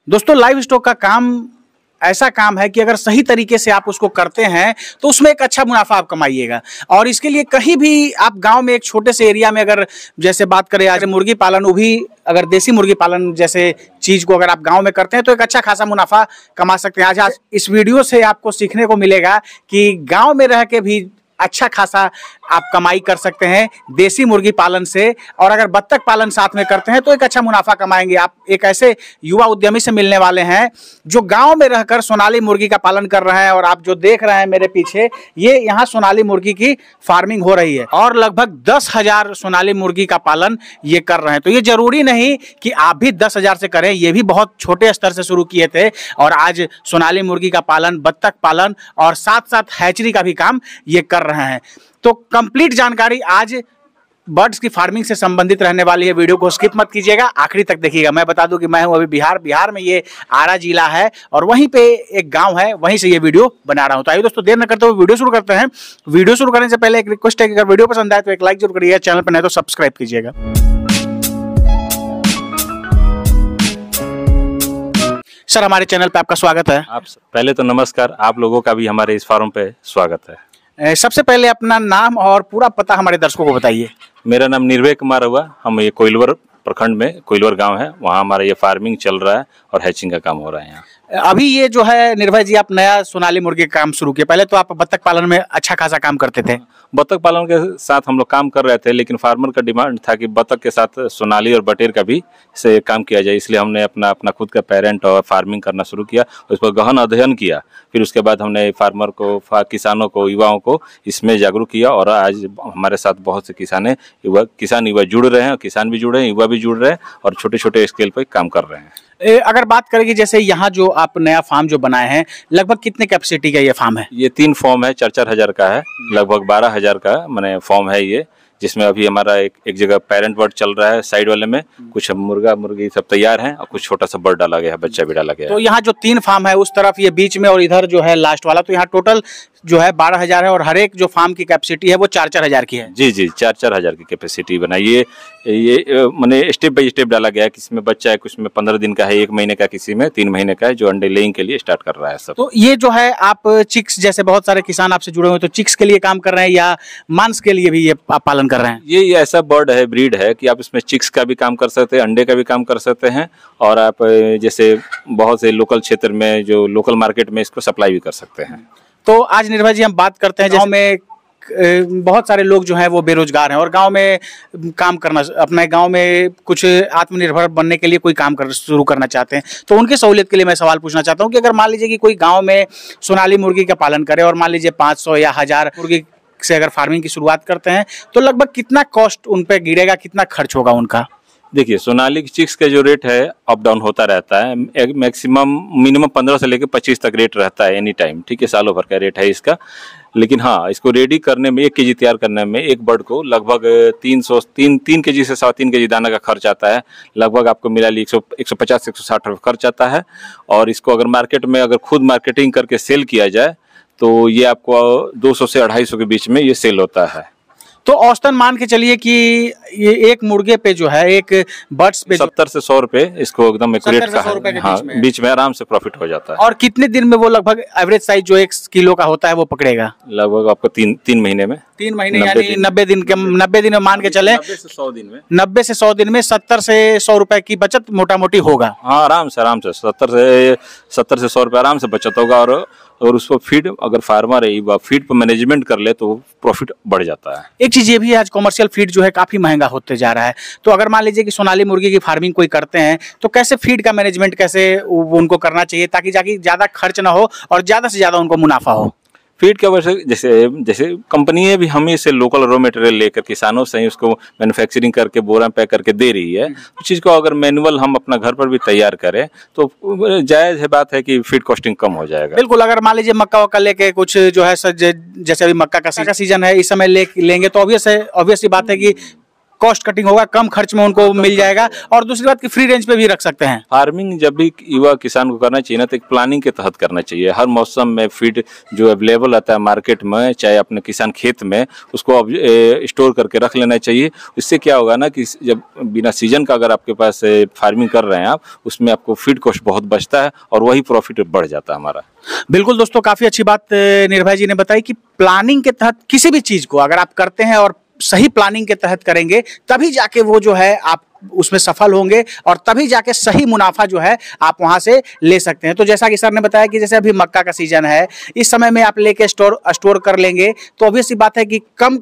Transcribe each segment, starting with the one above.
दोस्तों live stock का काम ऐसा काम है कि अगर सही तरीके से आप उसको करते हैं तो उसमें एक अच्छा मुनाफा आप कमाइएगा। और इसके लिए कहीं भी आप गांव में एक छोटे से एरिया में अगर जैसे बात करें आज मुर्गी पालन, वो भी अगर देसी मुर्गी पालन जैसे चीज को अगर आप गांव में करते हैं तो एक अच्छा खासा मुनाफा कमा सकते हैं। आज इस वीडियो से आपको सीखने को मिलेगा कि गाँव में रह के भी अच्छा खासा आप कमाई कर सकते हैं देसी मुर्गी पालन से, और अगर बत्तख पालन साथ में करते हैं तो एक अच्छा मुनाफा कमाएंगे। आप एक ऐसे युवा उद्यमी से मिलने वाले हैं जो गांव में रहकर सोनाली मुर्गी का पालन कर रहे हैं। और आप जो देख रहे हैं मेरे पीछे, ये यहाँ सोनाली मुर्गी की फार्मिंग हो रही है और लगभग 10,000 सोनाली मुर्गी का पालन ये कर रहे हैं। तो ये जरूरी नहीं कि आप भी 10,000 से करें, ये भी बहुत छोटे स्तर से शुरू किए थे और आज सोनाली मुर्गी का पालन, बत्तख पालन और साथ साथ हैचरी का भी काम ये कर रहे हैं। तो कंप्लीट जानकारी आज बर्ड्स की फार्मिंग से संबंधित रहने वाली है। वीडियो को स्किप मत कीजिएगा, आखिरी तक देखिएगा। मैं बता दूं कि मैं हूं अभी बिहार में ये आरा जिला है और वहीं पे एक गांव है, वहीं से ये वीडियो बना रहा हूं। तो आइए दोस्तों देर न करते हुए वीडियो शुरू करते हैं। वीडियो शुरू करने से पहले एक रिक्वेस्ट है कि अगर वीडियो पसंद आए तो एक लाइक जरूर करिएगा, चैनल पर नए तो सब्सक्राइब कीजिएगा। सर हमारे चैनल पे आपका स्वागत है। आप पहले तो नमस्कार, आप लोगों का भी हमारे इस फार्म पे स्वागत है। सबसे पहले अपना नाम और पूरा पता हमारे दर्शकों को बताइए। मेरा नाम निर्भय कुमार हुआ, हम ये कोइलवर प्रखंड में कोइलवर गांव है, वहाँ हमारा ये फार्मिंग चल रहा है और हैचिंग का काम हो रहा है यहाँ। अभी ये जो है निर्भय जी, आप नया सोनाली मुर्गी का काम शुरू किया, पहले तो आप बत्तख पालन में अच्छा खासा काम करते थे। बत्तख पालन के साथ हम लोग काम कर रहे थे, लेकिन फार्मर का डिमांड था कि बत्तख के साथ सोनाली और बटेर का भी से काम किया जाए, इसलिए हमने अपना खुद का पेरेंट और फार्मिंग करना शुरू किया, उस पर गहन अध्ययन किया। फिर उसके बाद हमने फार्मर को, किसानों को, युवाओं को इसमें जागरूक किया और आज हमारे साथ बहुत से किसान युवा जुड़ रहे हैं, किसान भी जुड़ रहे हैं, युवा भी जुड़ रहे हैं और छोटे छोटे स्केल पर काम कर रहे हैं। अगर बात करें कि जैसे यहाँ जो आप नया फार्म जो बनाए हैं, लगभग कितने कैपेसिटी का ये फार्म है? ये 3 फॉर्म है, 4-4 हज़ार का है, लगभग 12,000 का मैंने फॉर्म है ये, जिसमें अभी हमारा एक जगह पेरेंट बर्ड चल रहा है, साइड वाले में कुछ मुर्गा मुर्गी सब तैयार हैं और कुछ छोटा सा बर्ड डाला गया है, बच्चा भी डाला गया है। तो यहाँ जो 3 फार्म है, उस तरफ ये बीच में और इधर जो है लास्ट वाला, तो यहाँ टोटल जो है 12,000 है और हर एक जो फार्म की कैपेसिटी है वो 4-4 हज़ार की है। जी 4-4 हज़ार की कैपेसिटी बनाई। ये मैंने स्टेप बाय स्टेप डाला गया है, किसी में बच्चा है, कुछ में 15 दिन का है, 1 महीने का, किसी में 3 महीने का है, जो अंडे लेइंग के लिए स्टार्ट कर रहा है सब। तो ये जो है आप चिक्स, जैसे बहुत सारे किसान आपसे जुड़े हुए, तो चिक्स के लिए काम कर रहे हैं या मांस के लिए भी ये आप पालन कर रहे हैं? ये ऐसा बर्ड है, ब्रीड है कि आप इसमें चिक्स का भी काम कर सकते हैं, अंडे का भी काम कर सकते हैं और आप जैसे बहुत से लोकल क्षेत्र में, जो लोकल मार्केट में इसको सप्लाई भी कर सकते हैं। तो आज निर्भय जी हम बात करते हैं, गाँव में बहुत सारे लोग जो हैं वो बेरोजगार हैं और गांव में काम करना, अपने गांव में कुछ आत्मनिर्भर बनने के लिए कोई काम शुरू करना चाहते हैं, तो उनकी सहूलियत के लिए मैं सवाल पूछना चाहता हूं कि अगर मान लीजिए कि कोई गांव में सोनाली मुर्गी का पालन करे और मान लीजिए 500 या 1000 मुर्गी से अगर फार्मिंग की शुरुआत करते हैं, तो लगभग कितना कॉस्ट उन पर गिरेगा, कितना खर्च होगा उनका? देखिए, सोनाली चिक्स का जो रेट है अप डाउन होता रहता है, मिनिमम 15 से लेकर 25 तक रेट रहता है एनी टाइम, ठीक है, सालों भर का रेट है इसका। लेकिन हाँ, इसको रेडी करने में 1 केजी तैयार करने में एक बर्ड को लगभग 3 केजी से 3.25 केजी दाना का खर्च आता है, लगभग आपको मिला ली 150 से 160 रुपये खर्च आता है। और इसको अगर मार्केट में अगर खुद मार्केटिंग करके सेल किया जाए तो ये आपको 200 से 250 के बीच में ये सेल होता है। तो औसतन मान के चलिए कि ये एक मुर्गे पे जो है, एक बर्ड्स पे 70 से 100 रुपए इसको एकदम एक्यूरेट का है। हाँ, बीच में आराम से प्रॉफिट हो जाता है। और कितने दिन में वो लगभग एवरेज साइज जो 1 किलो का होता है वो पकड़ेगा? लगभग आपको 3 महीने में। 3 महीने यानी 90 दिन के, 90 दिन में मान के चले, 90 से 100 दिन में, 90 से 100 दिन में 70 से 100 रुपए की बचत मोटा मोटी होगा। हाँ, आराम से 70 से 100 रुपए आराम से बचत होगा। और उसको फीड, अगर फार्मर है फीड पर मैनेजमेंट कर ले तो प्रॉफिट बढ़ जाता है। एक चीज ये भी है, आज कमर्शियल फीड जो है काफी महंगा होते जा रहा है, तो अगर मान लीजिए कि सोनाली मुर्गी की फार्मिंग कोई करते हैं तो कैसे फीड का मैनेजमेंट कैसे उनको करना चाहिए ताकि जाके ज्यादा खर्च ना हो और ज्यादा से ज्यादा उनको मुनाफा हो? फीड के वजह से जैसे कंपनी भी हमें से लोकल रॉ मटेरियल लेकर किसानों से ही उसको मैन्युफैक्चरिंग करके बोरा पैक करके दे रही है। उस चीज़ को अगर मैनुअल हम अपना घर पर भी तैयार करें तो जायज़ है बात है कि फीड कॉस्टिंग कम हो जाएगा। बिल्कुल, अगर मान लीजिए मक्का वक्का लेके कुछ जो है जैसे अभी मक्का का सीजन है, इस समय लेंगे तो ऑब्वियस सी बात है कि कॉस्ट कटिंग होगा, कम खर्च में उनको मिल जाएगा, और दूसरी बात कि फ्री रेंज पे भी रख सकते हैं। फार्मिंग जब भी युवा किसान को करना चाहिए ना, तो एक प्लानिंग के तहत करना चाहिए। हर मौसम में फीड जो अवेलेबल आता है मार्केट में, चाहे अपने किसान खेत में, उसको अब स्टोर करके रख लेना चाहिए। इससे क्या होगा ना कि जब बिना सीजन का अगर आपके पास फार्मिंग कर रहे हैं आप, उसमें आपको फीड कॉस्ट बहुत बचता है और वही प्रॉफिट बढ़ जाता है हमारा। बिल्कुल दोस्तों, काफी अच्छी बात निर्भय जी ने बताई कि प्लानिंग के तहत किसी भी चीज को अगर आप करते हैं और सही प्लानिंग के तहत करेंगे, तभी जाके वो जो है आप उसमें सफल होंगे और तभी जाके सही मुनाफा जो है आप वहां से ले सकते हैं। तो जैसा कि सर ने बताया कि जैसे अभी मक्का का सीजन है, इस समय में आप लेके स्टोर कर लेंगे तो ऑब्वियस सी बात है कि कम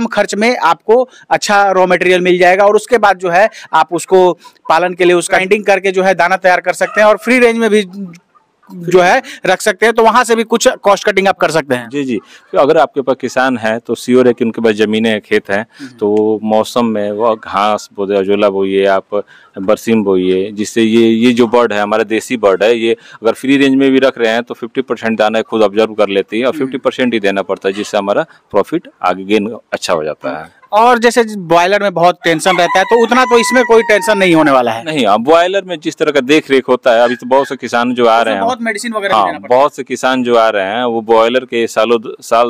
खर्च में आपको अच्छा रॉ मटेरियल मिल जाएगा, और उसके बाद जो है आप उसको पालन के लिए उसका एंडिंग करके जो है दाना तैयार कर सकते हैं, और फ्री रेंज में भी जो है रख सकते हैं। तो वहां से भी कुछ कॉस्ट कटिंग आप कर सकते हैं। जी जी, तो अगर आपके पास किसान है तो श्योर है कि उनके पास जमीनें हैं, खेत हैं, तो मौसम में वो घास बोते, अजोला बोइए, आप बरसीम बोइए, जिससे ये जो बर्ड है हमारा देसी बर्ड है, ये अगर फ्री रेंज में भी रख रहे हैं तो 50% दाना खुद ऑब्जर्व कर लेती है और 50% ही देना पड़ता है, जिससे हमारा प्रॉफिट आगे गेन अच्छा हो जाता है। और जैसे बॉयलर में बहुत टेंशन रहता है, तो उतना तो इसमें कोई टेंशन नहीं होने वाला है। नहीं, अब बॉयलर में जिस तरह का देख रेख होता है, अभी तो बहुत से किसान जो आ रहे हैं, बहुत मेडिसिन वगैरह हाँ, बहुत से किसान जो आ रहे हैं वो बॉयलर के साल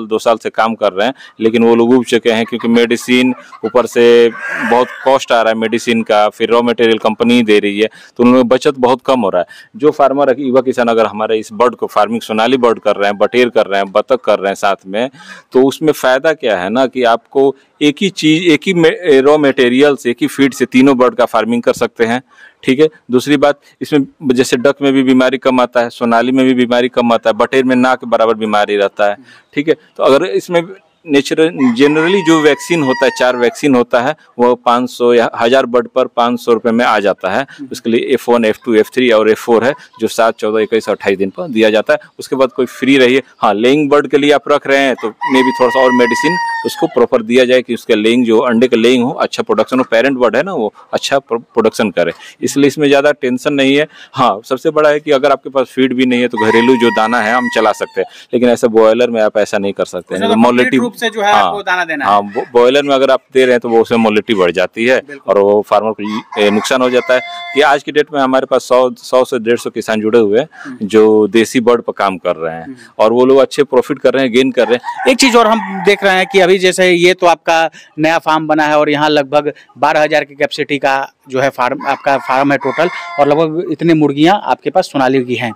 2 साल से काम कर रहे हैं, लेकिन वो लोग उब चुके हैं क्योंकि मेडिसिन ऊपर से बहुत कॉस्ट आ रहा है मेडिसिन का, फिर रॉ मटेरियल कंपनी दे रही है, तो उनमें बचत बहुत कम हो रहा है। जो फार्मर युवा किसान अगर हमारे इस बर्ड को फार्मिंग सोनाली बर्ड कर रहे हैं, बटेर कर रहे हैं, बतख कर रहे हैं साथ में, तो उसमें फायदा क्या है ना कि आपको एक ही चीज, एक ही रॉ मटेरियल से, एक ही फीड से तीनों बर्ड का फार्मिंग कर सकते हैं। ठीक है, दूसरी बात, इसमें जैसे डक में भी बीमारी कम आता है, सोनाली में भी बीमारी कम आता है, बटेर में ना के बराबर बीमारी रहता है। ठीक है, तो अगर इसमें जनरली जो वैक्सीन होता है, 4 वैक्सीन होता है, वो 500 या 1000 बर्ड पर 500 रुपये में आ जाता है। उसके लिए F1, F2, F3 और F4 है, जो 7, 14, 21 और 28 दिन पर दिया जाता है। उसके बाद कोई फ्री रही है। हाँ, लेइंग बर्ड के लिए आप रख रहे हैं तो मे भी थोड़ा सा और मेडिसिन उसको प्रॉपर दिया जाए कि उसका लेइंग, जो अंडे का लेइंग हो, अच्छा प्रोडक्शन हो, पेरेंट बर्ड है ना वो अच्छा प्रोडक्शन करे, इसलिए इसमें ज़्यादा टेंशन नहीं है। हाँ, सबसे बड़ा है कि अगर आपके पास फीड भी नहीं है तो घरेलू जो दाना है हम चला सकते हैं, लेकिन ऐसे बॉयलर में आप ऐसा नहीं कर सकते हैं। मोलिटी से जो है आपको दाना देना है। हाँ, बॉयलर में अगर आप दे रहे हैं तो वो उसमें मोलिटी बढ़ जाती है और वो फार्मर को नुकसान हो जाता है। कि आज की डेट में हमारे पास 100 से 150 किसान जुड़े हुए हैं जो देसी बर्ड पर काम कर रहे हैं और वो लोग अच्छे प्रॉफिट कर रहे हैं, गेन कर रहे हैं। एक चीज और हम देख रहे हैं कि अभी जैसे ये तो आपका नया फार्म बना है और यहाँ लगभग 12,000 की कैपेसिटी का जो है आपका फार्म है टोटल, और लगभग इतनी मुर्गियां आपके पास सोनाली की हैं।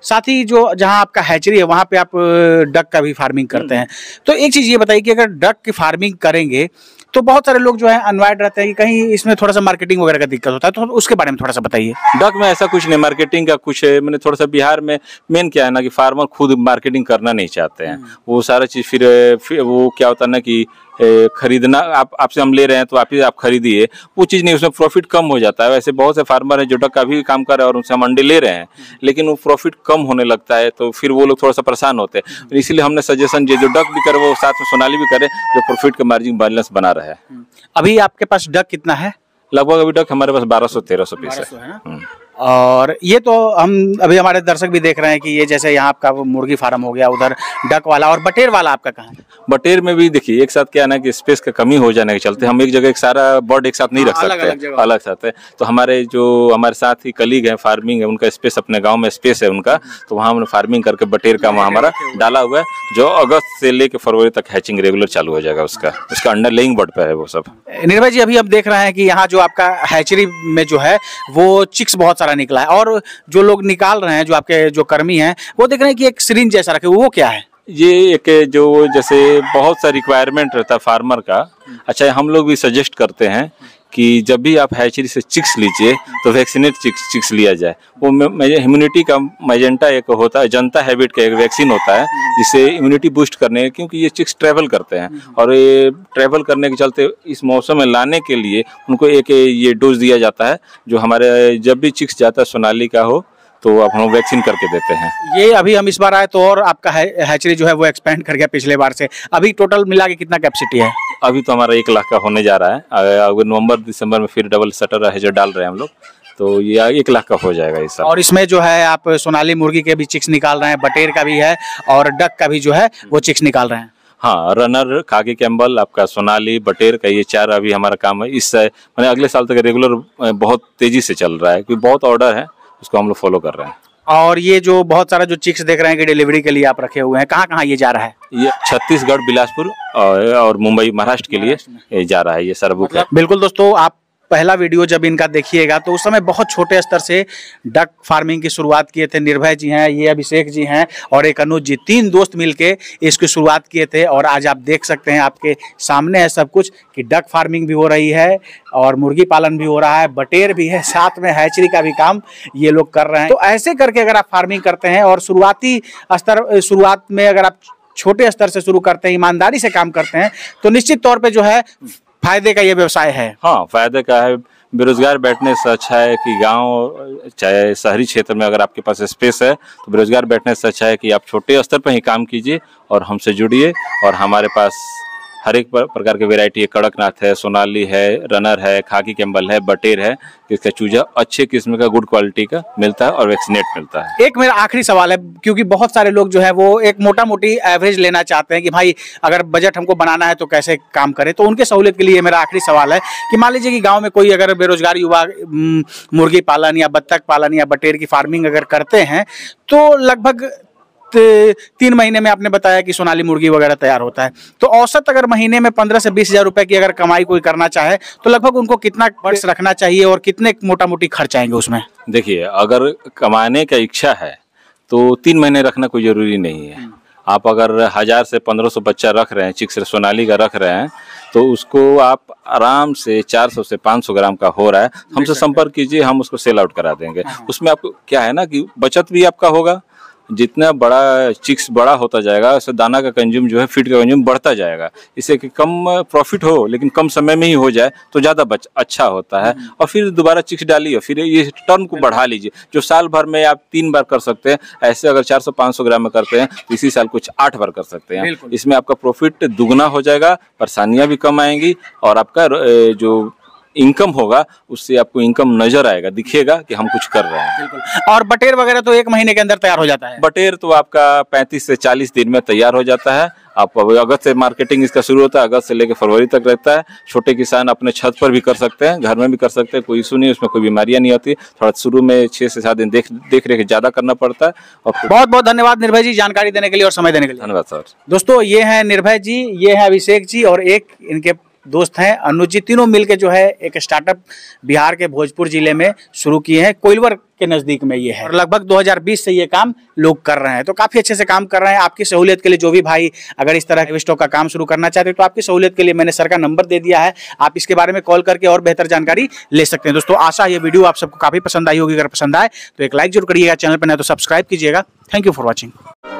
साथ ही जो जहां आपका हैचरी है वहां पे आप डक का भी फार्मिंग करते हैं। तो एक चीज ये बताइए कि अगर डक की फार्मिंग करेंगे तो बहुत सारे लोग जो है अनवाइड रहते हैं कि कहीं इसमें थोड़ा सा मार्केटिंग वगैरह का दिक्कत होता है, तो उसके बारे में थोड़ा सा बताइए। डक में ऐसा कुछ नहीं, मार्केटिंग का कुछ है। मैंने थोड़ा सा बिहार में मेन क्या है ना कि फार्मर खुद मार्केटिंग करना नहीं चाहते हैं। वो सारा चीज़ फिर वो क्या होता है ना कि खरीदना, आपसे हम ले रहे हैं तो आप खरीदिए, वो चीज़ नहीं, उसमें प्रॉफिट कम हो जाता है। वैसे बहुत से फार्मर हैं जो डक का भी काम कर रहे हैं और उनसे हम अंडे ले रहे हैं, लेकिन वो प्रॉफिट कम होने लगता है तो फिर वो लोग थोड़ा सा परेशान होते हैं। इसलिए हमने सजेशन जो डक भी करे वो साथ में सोनाली भी करे, जो प्रॉफिट का मार्जिन बैलेंस बना रहे। अभी आपके पास डक कितना है? लगभग अभी डक हमारे पास 1200-1300 पीस है। और ये तो हम अभी हमारे दर्शक भी देख रहे हैं कि ये जैसे यहाँ आपका वो मुर्गी फार्म हो गया, उधर डक वाला, और बटेर वाला आपका कहाँ है? बटेर में भी देखिए एक साथ क्या है ना कि स्पेस का कमी हो जाने के चलते हम एक जगह एक सारा बर्ड एक साथ नहीं रख सकते, अलग साथ है। तो हमारे साथ ही कलीग हैं फार्मिंग है, उनका स्पेस अपने गाँव में स्पेस है उनका, तो वहाँ हमने फार्मिंग करके बटेर का वहाँ हमारा डाला हुआ है, जो अगस्त से लेकर फरवरी तक हैचिंग रेगुलर चालू हो जाएगा। उसका अंडर लेइंग बर्ड पे है वो सब। निर्भय जी, अभी हम देख रहे हैं कि यहाँ जो आपका हैचरी में जो है वो चिक्स बहुत सारा निकला है, और जो लोग निकाल रहे हैं, जो आपके जो कर्मी हैं, वो देख रहे हैं कि एक सिरिंज जैसा रखे, वो क्या है? ये एक जो जैसे बहुत सा रिक्वायरमेंट रहता है फार्मर का। अच्छा, हम लोग भी सजेस्ट करते हैं कि जब भी आप हैचरी से चिक्स लीजिए तो वैक्सीनेट चिक्स लिया जाए। वो इम्यूनिटी का मैजेंटा एक होता है, जनता हैबिट का एक वैक्सीन होता है जिससे इम्यूनिटी बूस्ट करने, क्योंकि ये चिक्स ट्रैवल करते हैं और ये ट्रैवल करने के चलते इस मौसम में लाने के लिए उनको एक ये डोज दिया जाता है, जो हमारे जब भी चिक्स जाता है सोनाली का हो तो आप हम वैक्सीन करके देते हैं। ये अभी हम इस बार आए तो और आपका हैचरी जो है वो एक्सपेंड कर गया पिछले बार से। अभी टोटल मिला के कितना कैपेसिटी है? अभी तो हमारा 1 लाख का होने जा रहा है। अगर नवंबर दिसंबर में फिर डबल शटर हैचर डाल रहे हैं हम लोग, तो ये 1 लाख का हो जाएगा इस साल। और इसमें जो है आप सोनाली मुर्गी के भी चिक्स निकाल रहे हैं, बटेर का भी है और डक का भी जो है वो चिक्स निकाल रहे हैं। हाँ, रनर, खाकी कैम्बल, आपका सोनाली, बटेर का ये 4 अभी हमारा काम है। इससे मैंने अगले साल तक रेगुलर बहुत तेजी से चल रहा है क्योंकि बहुत ऑर्डर है, उसको हम लोग फॉलो कर रहे हैं। और ये जो बहुत सारा जो चिक्स देख रहे हैं कि डिलीवरी के लिए आप रखे हुए हैं, कहाँ कहाँ ये जा रहा है? ये छत्तीसगढ़, बिलासपुर और मुंबई, महाराष्ट्र के लिए ये जा रहा है, ये सारा बुक है। बिल्कुल दोस्तों, आप पहला वीडियो जब इनका देखिएगा तो उस समय बहुत छोटे स्तर से डक फार्मिंग की शुरुआत किए थे। निर्भय जी हैं, ये अभिषेक जी हैं और एक अनुज जी, 3 दोस्त मिलके इसकी शुरुआत किए थे। और आज आप देख सकते हैं, आपके सामने है सब कुछ कि डक फार्मिंग भी हो रही है और मुर्गी पालन भी हो रहा है, बटेर भी है, साथ में हैचरी का भी काम ये लोग कर रहे हैं। तो ऐसे करके अगर आप फार्मिंग करते हैं और शुरुआत में अगर आप छोटे स्तर से शुरू करते हैं, ईमानदारी से काम करते हैं, तो निश्चित तौर पर जो है फायदे का ये व्यवसाय है। हाँ, फायदे का है। बेरोजगार बैठने से अच्छा है कि गांव चाहे शहरी क्षेत्र में अगर आपके पास स्पेस है तो बेरोजगार बैठने से अच्छा है कि आप छोटे स्तर पर ही काम कीजिए और हमसे जुड़िए। और हमारे पास हर एक प्रकार की वैरायटी है, कड़कनाथ है, सोनाली है, रनर है, खाकी कैम्बल है, बटेर है। इसका चूजा अच्छे किस्म का, गुड क्वालिटी का मिलता है और वैक्सीनेट मिलता है। एक मेरा आखिरी सवाल है, क्योंकि बहुत सारे लोग जो है वो एक मोटा मोटी एवरेज लेना चाहते हैं कि भाई अगर बजट हमको बनाना है तो कैसे काम करें। तो उनके सहूलियत के लिए मेरा आखिरी सवाल है कि मान लीजिए कि गाँव में कोई अगर बेरोजगार युवा मुर्गी पालन या बत्तख पालन या बटेर की फार्मिंग अगर करते हैं तो लगभग 3 महीने में आपने बताया कि सोनाली मुर्गी वगैरह तैयार होता है। तो औसत अगर महीने में 15 से 20 हज़ार रुपए की अगर कमाई कोई करना चाहे तो लगभग उनको कितना बर्ड्स रखना चाहिए और कितने मोटा मोटी खर्च आएंगे उसमें? देखिए, अगर कमाने का इच्छा है तो 3 महीने रखना कोई जरूरी नहीं है। आप अगर 1000 से 1500 बच्चा रख रहे हैं, चिक्स सोनाली का रख रहे हैं, तो उसको आप आराम से 400 से 500 ग्राम का हो रहा है, हमसे संपर्क कीजिए, हम उसको सेल आउट करा देंगे। उसमें आपको क्या है ना कि बचत भी आपका होगा। जितना बड़ा चिक्स बड़ा होता जाएगा उससे दाना का कंज्यूम जो है, फीड का कंज्यूम बढ़ता जाएगा। इससे कि कम प्रॉफिट हो लेकिन कम समय में ही हो जाए तो ज़्यादा अच्छा होता है। और फिर दोबारा चिक्स डालिए, फिर ये टर्म को बढ़ा लीजिए। जो साल भर में आप 3 बार कर सकते हैं, ऐसे अगर 400-500 ग्राम में करते हैं तो इसी साल कुछ 8 बार कर सकते हैं। इसमें आपका प्रॉफिट दुगना हो जाएगा, परेशानियाँ भी कम आएंगी और आपका जो इनकम होगा उससे आपको इनकम नजर आएगा, दिखेगा कि हम कुछ कर रहे हैं। बिल्कुल। और बटेर वगैरह तो 1 महीने के अंदर तैयार हो जाता है? बटेर तो आपका 35 से 40 दिन में तैयार हो जाता है। आप अगस्त से मार्केटिंग इसका शुरू होता है, अगस्त से लेकर फरवरी तक रहता है। छोटे किसान अपने छत पर भी कर सकते हैं, घर में भी कर सकते हैं, कोई इशू नहीं, उसमें कोई बीमारियां नहीं होती। थोड़ा शुरू में 6 से 7 दिन देख रेख ज्यादा करना पड़ता है। और बहुत बहुत धन्यवाद निर्भय जी, जानकारी देने के लिए और समय देने के लिए। धन्यवाद सर। दोस्तों, ये हैं निर्भय जी, ये है अभिषेक जी और एक इनके दोस्त हैं अनुज जी। तीनों मिलके जो है एक स्टार्टअप बिहार के भोजपुर जिले में शुरू किए हैं, कोइलवर के नजदीक में ये है। और लगभग 2020 से ये काम लोग कर रहे हैं, तो काफी अच्छे से काम कर रहे हैं। आपकी सहूलियत के लिए जो भी भाई अगर इस तरह के स्टॉक का काम शुरू करना चाहते हैं तो आपकी सहूलियत के लिए मैंने सर का नंबर दे दिया है, आप इसके बारे में कॉल करके और बेहतर जानकारी ले सकते हैं। दोस्तों, आशा है ये वीडियो आप सबको काफी पसंद आई होगी। अगर पसंद आए तो एक लाइक जरूर करिएगा, चैनल पर नहीं तो सब्सक्राइब कीजिएगा। Thank you for watching.